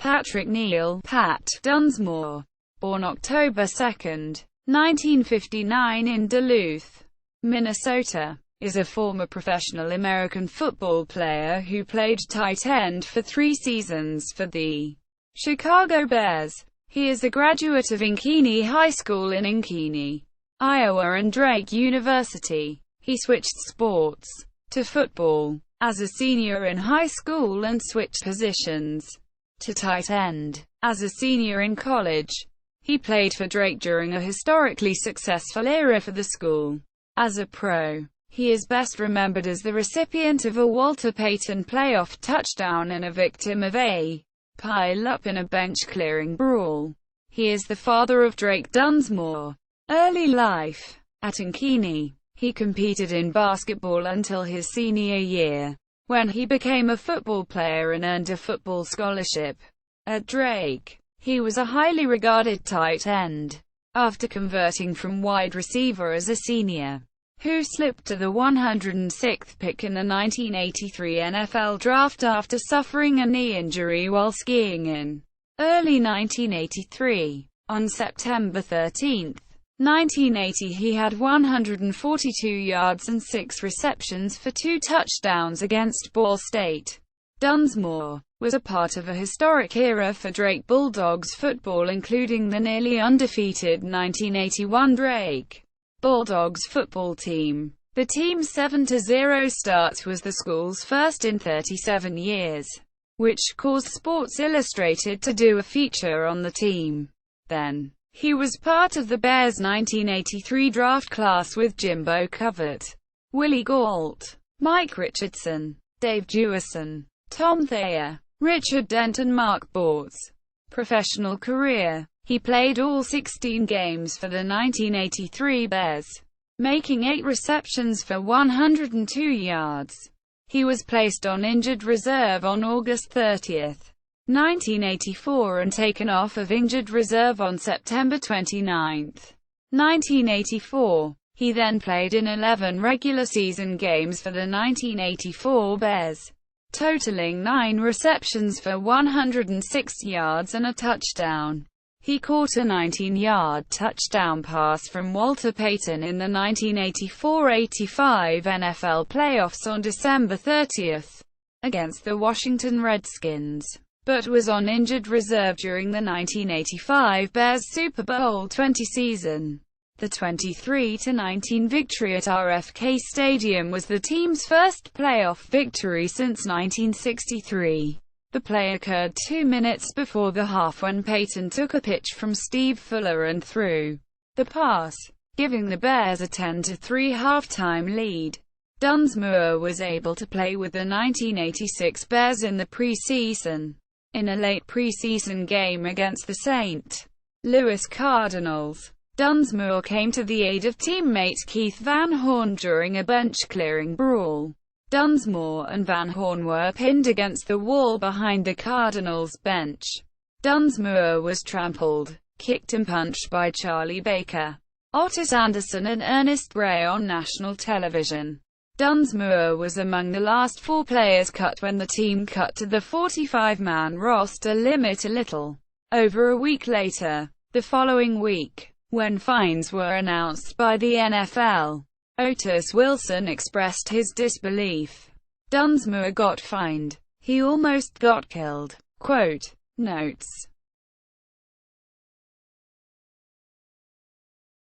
Patrick Neal Pat Dunsmore, born October 2, 1959 in Duluth, Minnesota, is a former professional American football player who played tight end for 3 seasons for the Chicago Bears. He is a graduate of Ankeny High School in Ankeny, Iowa and Drake University. He switched sports to football as a senior in high school and switched positions to tight end as a senior in college. He played for Drake during a historically successful era for the school. As a pro, he is best remembered as the recipient of a Walter Payton playoff touchdown and a victim of a pileup in a bench-clearing brawl. He is the father of Drake Dunsmore. Early life. At Ankeny, he competed in basketball until his senior year, when he became a football player and earned a football scholarship. At Drake, he was a highly regarded tight end, after converting from wide receiver as a senior, who slipped to the 106th pick in the 1983 NFL Draft after suffering a knee injury while skiing in early 1983. On September 13, 1980, he had 142 yards and 6 receptions for 2 touchdowns against Ball State. Dunsmore was a part of a historic era for Drake Bulldogs football, including the nearly undefeated 1981 Drake Bulldogs football team. The team's 7-0 start was the school's first in 37 years, which caused Sports Illustrated to do a feature on the team. Then, he was part of the Bears' 1983 draft class with Jimbo Covert, Willie Gault, Mike Richardson, Dave Jewison, Tom Thayer, Richard Dent and Mark Bortz. Professional career. He played all 16 games for the 1983 Bears, making 8 receptions for 102 yards. He was placed on injured reserve on August 30, 1984 and taken off of injured reserve on September 29, 1984. He then played in 11 regular season games for the 1984 Bears, totaling 9 receptions for 106 yards and a touchdown. He caught a 19-yard touchdown pass from Walter Payton in the 1984-85 NFL playoffs on December 30 against the Washington Redskins, but was on injured reserve during the 1985 Bears Super Bowl XX season. The 23-19 victory at RFK Stadium was the team's first playoff victory since 1963. The play occurred 2 minutes before the half when Payton took a pitch from Steve Fuller and threw the pass, giving the Bears a 10-3 halftime lead. Dunsmore was able to play with the 1986 Bears in the preseason. In a late preseason game against the St. Louis Cardinals, Dunsmore came to the aid of teammate Keith Van Horn during a bench-clearing brawl. Dunsmore and Van Horn were pinned against the wall behind the Cardinals' bench. Dunsmore was trampled, kicked and punched by Charlie Baker, Otis Anderson and Ernest Bray on national television. Dunsmore was among the last 4 players cut when the team cut to the 45-man roster limit a little over a week later. The following week, when fines were announced by the NFL, Otis Wilson expressed his disbelief. Dunsmore got fined. He almost got killed. Quote, notes.